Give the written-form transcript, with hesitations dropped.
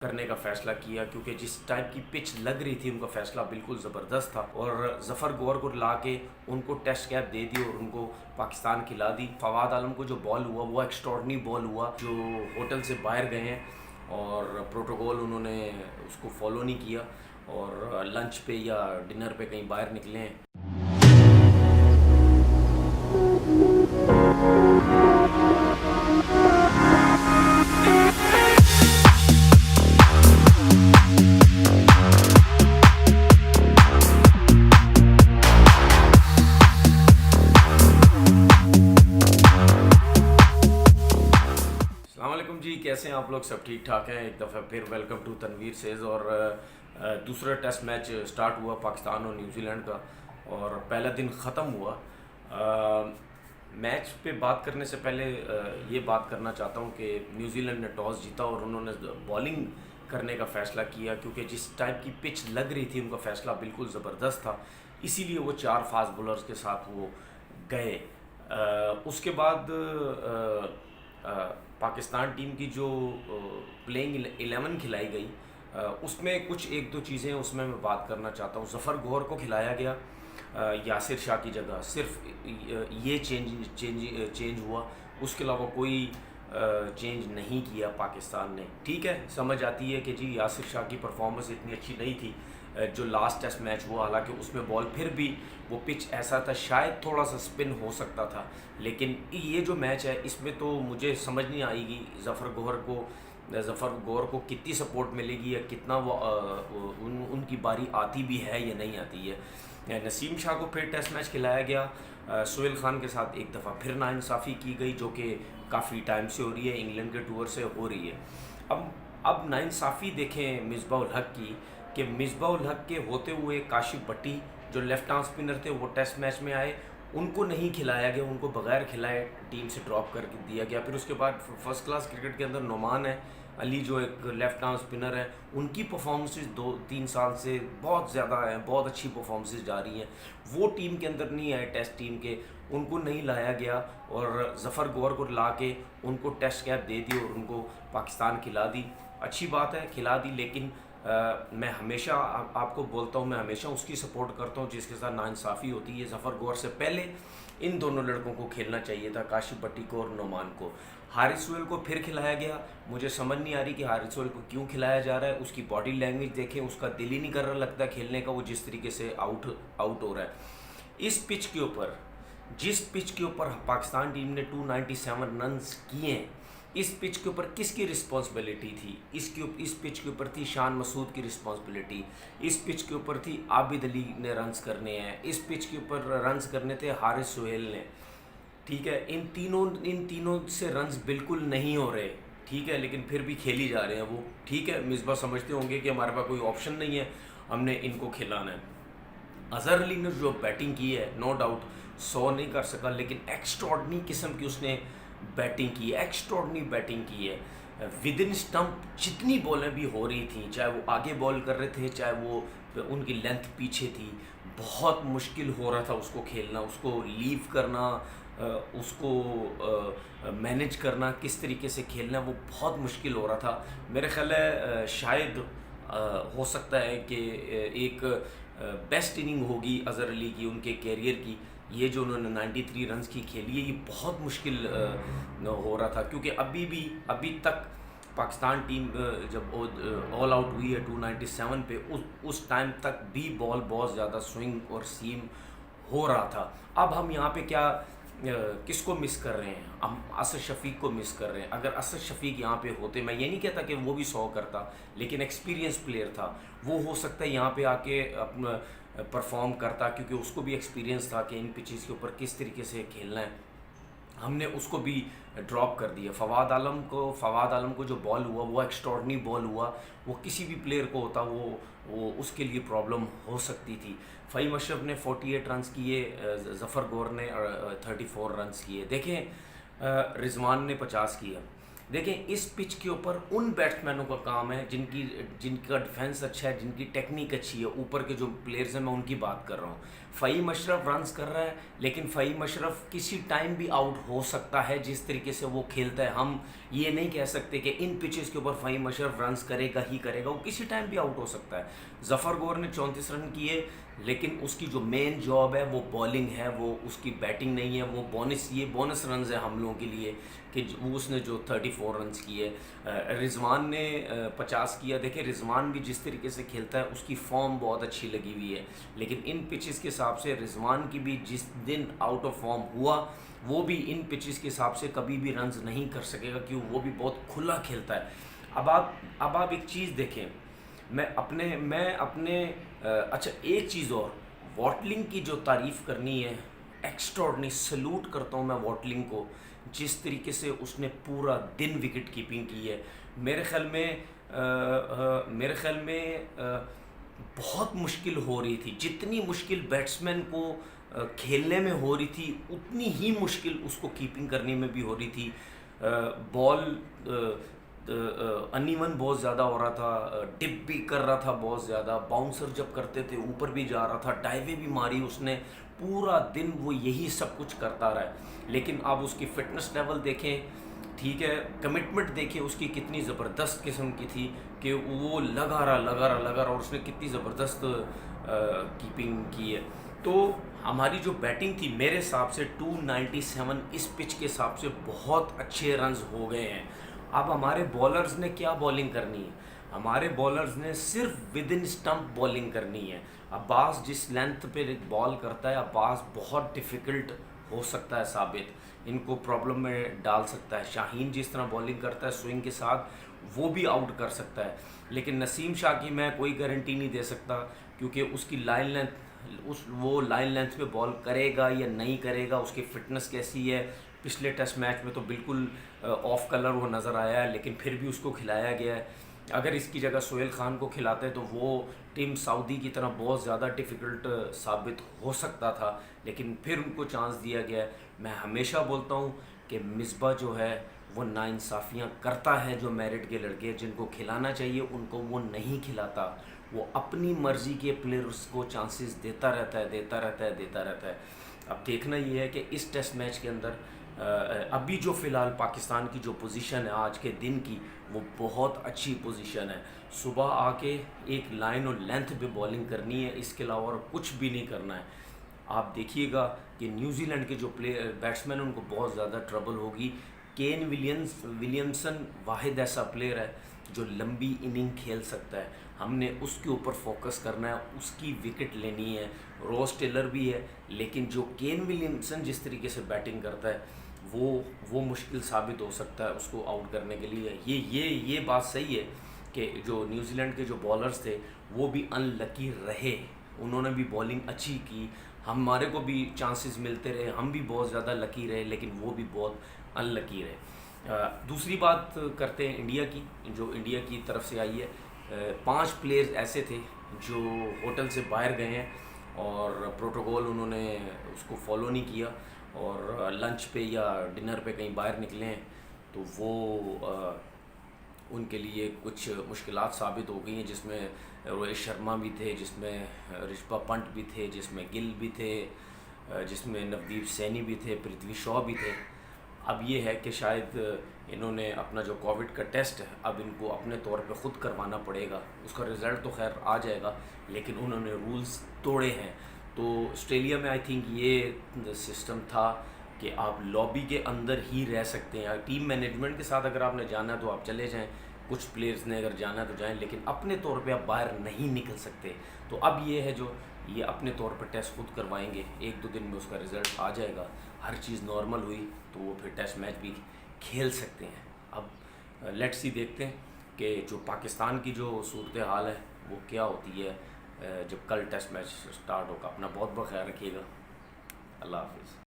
करने का फैसला किया, क्योंकि जिस टाइप की पिच लग रही थी उनका फैसला बिल्कुल ज़बरदस्त था और ज़फ़र गौर को ला के उनको टेस्ट कैप दे दी और उनको पाकिस्तान खिला दी। फवाद आलम को जो बॉल हुआ वो एक्स्ट्रॉर्डनरी बॉल हुआ, जो होटल से बाहर गए हैं और प्रोटोकॉल उन्होंने उसको फॉलो नहीं किया और लंच पे या डिनर पे कहीं बाहर निकले हैं। अस्सलामुअलैकुम जी, कैसे हैं आप लोग? सब ठीक ठाक हैं? एक दफ़ा फिर वेलकम टू तनवीर सेज़। और दूसरा टेस्ट मैच स्टार्ट हुआ पाकिस्तान और न्यूजीलैंड का और पहला दिन ख़त्म हुआ। मैच पे बात करने से पहले ये बात करना चाहता हूँ कि न्यूजीलैंड ने टॉस जीता और उन्होंने बॉलिंग करने का फ़ैसला किया, क्योंकि जिस टाइप की पिच लग रही थी उनका फ़ैसला बिल्कुल ज़बरदस्त था, इसीलिए वो 4 फास्ट बॉलर्स के साथ वो गए। उसके बाद पाकिस्तान टीम की जो प्लेइंग 11 खिलाई गई, उसमें कुछ एक दो चीज़ें उसमें मैं बात करना चाहता हूँ। ज़फ़र गौर को खिलाया गया यासिर शाह की जगह, सिर्फ ये चेंज हुआ, उसके अलावा कोई चेंज नहीं किया पाकिस्तान ने। ठीक है, समझ आती है कि जी यासिर शाह की परफॉर्मेंस इतनी अच्छी नहीं थी जो लास्ट टेस्ट मैच हुआ, हालांकि उसमें बॉल फिर भी वो पिच ऐसा था, शायद थोड़ा सा स्पिन हो सकता था, लेकिन ये जो मैच है इसमें तो मुझे समझ नहीं आएगी ज़फ़र गौर को कितनी सपोर्ट मिलेगी या कितना वो उनकी बारी आती भी है या नहीं आती है। नसीम शाह को फिर टेस्ट मैच खिलाया गया, सोहेल ख़ान के साथ एक दफ़ा फिर नाइंसाफ़ी की गई, जो कि काफ़ी टाइम से हो रही है, इंग्लैंड के टूर से हो रही है। अब नाइंसाफ़ी देखें मिसबाह उल हक़ की, कि मिसबाह उल हक़ के होते हुए काशिफ भट्टी जो लेफ़्ट आर्म स्पिनर थे वो टेस्ट मैच में आए, उनको नहीं खिलाया गया, उनको बगैर खिलाए टीम से ड्रॉप कर दिया गया। फिर उसके बाद फर्स्ट क्लास क्रिकेट के अंदर नोमान है अली जो एक लेफ़्ट आर्म स्पिनर है, उनकी परफॉर्मेंसेस 2-3 साल से बहुत ज़्यादा है, बहुत अच्छी परफॉर्मेंसेस जा रही हैं, वो टीम के अंदर नहीं आए, टेस्ट टीम के, उनको नहीं लाया गया और ज़फ़र गौर को ला के उनको टेस्ट कैप दे दी और उनको पाकिस्तान खिला दी। अच्छी बात है, खिला दी, लेकिन मैं हमेशा आपको बोलता हूँ, मैं हमेशा उसकी सपोर्ट करता हूँ जिसके साथ नाइंसाफ़ी होती है। ज़फ़र गौर से पहले इन दोनों लड़कों को खेलना चाहिए था, काशिफ भट्टी को और नोमान को। हारिस सोहेल को फिर खिलाया गया, मुझे समझ नहीं आ रही कि हारिस सोहेल को क्यों खिलाया जा रहा है। उसकी बॉडी लैंग्वेज देखें, उसका दिल ही नहीं कर रहा लगता खेलने का, वो जिस तरीके से आउट हो रहा है इस पिच के ऊपर। जिस पिच के ऊपर पाकिस्तान टीम ने 297 रन्स किए हैं, इस पिच के ऊपर किसकी रिस्पॉन्सिबिलिटी थी? इस पिच के ऊपर थी शान मसूद की रिस्पॉन्सिबिलिटी, इस पिच के ऊपर थी आबिद अली ने रन्स करने हैं, इस पिच के ऊपर रन्स करने थे हारिस सोहेल ने। ठीक है, इन तीनों से रन्स बिल्कुल नहीं हो रहे, ठीक है, लेकिन फिर भी खेली जा रहे हैं वो। ठीक है, मिसबा समझते होंगे कि हमारे पास कोई ऑप्शन नहीं है, हमने इनको खिलाना है। अज़हर अली ने जो बैटिंग की है, नो डाउट 100 नहीं कर सका, लेकिन एक्स्ट्रॉर्डनरी किस्म की उसने बैटिंग की है, एक्स्ट्रॉर्डनरी बैटिंग की है। विद इन स्टंप जितनी बॉलें भी हो रही थी, चाहे वो आगे बॉल कर रहे थे, चाहे वो उनकी लेंथ पीछे थी, बहुत मुश्किल हो रहा था उसको खेलना, उसको लीव करना, उसको मैनेज करना, किस तरीके से खेलना, वो बहुत मुश्किल हो रहा था। मेरे ख्याल है शायद हो सकता है कि एक बेस्ट इनिंग होगी अज़हर अली की उनके कैरियर की। ये जो उन्होंने 93 रन्स की खेली है, ये बहुत मुश्किल हो रहा था, क्योंकि अभी तक पाकिस्तान टीम जब ऑल आउट हुई है 297 पे, उस टाइम तक भी बॉल बहुत ज़्यादा स्विंग और सीम हो रहा था। अब हम यहाँ पे क्या किसको मिस कर रहे हैं? हम असद शफ़ीक को मिस कर रहे हैं। अगर असद शफ़ीक यहाँ पे होते, मैं ये नहीं कहता कि वो भी 100 करता, लेकिन एक्सपीरियंस प्लेयर था, वो हो सकता है यहाँ पे आके अपना परफॉर्म करता, क्योंकि उसको भी एक्सपीरियंस था कि इन पिचेस के ऊपर किस तरीके से खेलना है। हमने उसको भी ड्रॉप कर दिया। फवाद आलम को जो बॉल हुआ वो एक्स्ट्रॉर्डनरी बॉल हुआ, वो किसी भी प्लेयर को होता वो उसके लिए प्रॉब्लम हो सकती थी। फ़हीम अशरफ ने 48 रन्स किए, ज़फ़र गौर ने 34 रन्स किए। देखें रिजवान ने 50 किया। देखें, इस पिच के ऊपर उन बैट्समैनों का काम है जिनका डिफेंस अच्छा है, जिनकी टेक्निक अच्छी है, ऊपर के जो प्लेयर्स हैं मैं उनकी बात कर रहा हूँ। फ़हीम अशरफ रन्स कर रहा है, लेकिन फ़हीम अशरफ किसी टाइम भी आउट हो सकता है जिस तरीके से वो खेलता है। हम ये नहीं कह सकते कि इन पिचेस के ऊपर फ़हीम अशरफ रन्स करेगा ही करेगा, वो किसी टाइम भी आउट हो सकता है। ज़फ़र गौर ने 34 रन किए, लेकिन उसकी जो मेन जॉब है वो बॉलिंग है, वो उसकी बैटिंग नहीं है। वो बोनस रन है हम लोगों के लिए कि वो उसने जो 34 रन्स किए। रिजवान ने 50 किया। देखिए रिजवान भी जिस तरीके से खेलता है उसकी फॉर्म बहुत अच्छी लगी हुई है, लेकिन इन पिचेस के हिसाब से रिजवान की भी जिस दिन आउट ऑफ फॉर्म हुआ वो भी इन पिचेस के हिसाब से कभी भी रन्स नहीं कर सकेगा, क्योंकि वो भी बहुत खुला खेलता है। अब आप एक चीज़ देखें, मैं अपने अच्छा एक चीज़ और, वॉटलिंग की जो तारीफ़ करनी है, एक्स्ट्रॉर्डनरी सल्यूट करता हूँ मैं वॉटलिंग को, जिस तरीके से उसने पूरा दिन विकेट कीपिंग की है। मेरे ख्याल में बहुत मुश्किल हो रही थी, जितनी मुश्किल बैट्समैन को खेलने में हो रही थी उतनी ही मुश्किल उसको कीपिंग करने में भी हो रही थी। बॉल अनइवन बहुत ज़्यादा हो रहा था, डिप भी कर रहा था बहुत ज़्यादा, बाउंसर जब करते थे ऊपर भी जा रहा था, डाइवे भी मारी उसने, पूरा दिन वो यही सब कुछ करता रहा है। लेकिन आप उसकी फ़िटनेस लेवल देखें, ठीक है, कमिटमेंट देखिए उसकी कितनी ज़बरदस्त किस्म की थी कि वो लगा रहा और उसने कितनी ज़बरदस्त कीपिंग की है। तो हमारी जो बैटिंग थी मेरे हिसाब से 297 इस पिच के हिसाब से बहुत अच्छे रन्स हो गए हैं। अब हमारे बॉलर्स ने क्या बॉलिंग करनी है, हमारे बॉलर्स ने सिर्फ विद इन स्टंप बॉलिंग करनी है। अब्बास जिस लेंथ पे बॉल करता है, अब्बास बहुत डिफ़िकल्ट हो सकता है साबित, इनको प्रॉब्लम में डाल सकता है। शाहीन जिस तरह बॉलिंग करता है स्विंग के साथ, वो भी आउट कर सकता है। लेकिन नसीम शाह की मैं कोई गारंटी नहीं दे सकता, क्योंकि उसकी लाइन लेंथ वो लाइन लेंथ पे बॉल करेगा या नहीं करेगा, उसकी फ़िटनेस कैसी है। पिछले टेस्ट मैच में तो बिल्कुल ऑफ कलर वो नज़र आया है, लेकिन फिर भी उसको खिलाया गया है। अगर इसकी जगह सोहेल ख़ान को खिलाते तो वो टीम सऊदी की तरह बहुत ज़्यादा डिफ़िकल्ट साबित हो सकता था, लेकिन फिर उनको चांस दिया गया है। मैं हमेशा बोलता हूँ कि मिसबा जो है वो नाइंसाफ़ियाँ करता है, जो मेरिट के लड़के जिनको खिलाना चाहिए उनको वो नहीं खिलाता। वो अपनी मर्ज़ी के प्लेयर्स को चांसेस देता रहता है। अब देखना ये है कि इस टेस्ट मैच के अंदर अभी जो फ़िलहाल पाकिस्तान की जो पोजीशन है आज के दिन की, वो बहुत अच्छी पोजीशन है। सुबह आके एक लाइन और लेंथ पे बॉलिंग करनी है, इसके अलावा और कुछ भी नहीं करना है। आप देखिएगा कि न्यूजीलैंड के जो बैट्समैन उनको बहुत ज़्यादा ट्रबल होगी। केन विलियमसन वाहिद ऐसा प्लेयर है जो लंबी इनिंग खेल सकता है, हमने उसके ऊपर फोकस करना है, उसकी विकेट लेनी है। रॉस टेलर भी है, लेकिन जो केन विलियमसन जिस तरीके से बैटिंग करता है वो मुश्किल साबित हो सकता है उसको आउट करने के लिए। ये बात सही है कि जो न्यूजीलैंड के जो बॉलर्स थे वो भी अनलकी रहे, उन्होंने भी बॉलिंग अच्छी की, हमारे को भी चांसेस मिलते रहे, हम भी बहुत ज़्यादा लकी रहे, लेकिन वो भी बहुत अनलकी रहे। दूसरी बात करते हैं इंडिया की, जो इंडिया की तरफ से आई है। 5 प्लेयर्स ऐसे थे जो होटल से बाहर गए हैं और प्रोटोकॉल उन्होंने उसको फॉलो नहीं किया और लंच पे या डिनर पे कहीं बाहर निकले हैं, तो वो उनके लिए कुछ मुश्किलात साबित हो गई हैं, जिसमें रोहित शर्मा भी थे, जिसमें ऋषभ पंत भी थे, जिसमें गिल भी थे, जिसमें नवदीप सैनी भी थे, पृथ्वी शॉ भी थे। अब ये है कि शायद इन्होंने अपना जो कोविड का टेस्ट है अब इनको अपने तौर पे ख़ुद करवाना पड़ेगा। उसका रिज़ल्ट तो खैर आ जाएगा, लेकिन उन्होंने रूल्स तोड़े हैं। तो ऑस्ट्रेलिया में आई थिंक ये सिस्टम था कि आप लॉबी के अंदर ही रह सकते हैं। टीम मैनेजमेंट के साथ अगर आपने जाना है तो आप चले जाएं, कुछ प्लेयर्स ने अगर जाना है तो जाएं, लेकिन अपने तौर पे आप बाहर नहीं निकल सकते। तो अब ये है जो ये अपने तौर पर टेस्ट खुद करवाएंगे, 1-2 दिन में उसका रिज़ल्ट आ जाएगा, हर चीज़ नॉर्मल हुई तो वो फिर टेस्ट मैच भी खेल सकते हैं। अब लेट्स सी देखते हैं कि जो पाकिस्तान की जो सूरत हाल है वो क्या होती है जब कल टेस्ट मैच स्टार्ट होगा। अपना बहुत बहुत ख्याल रखिएगा। अल्लाह हाफिज़।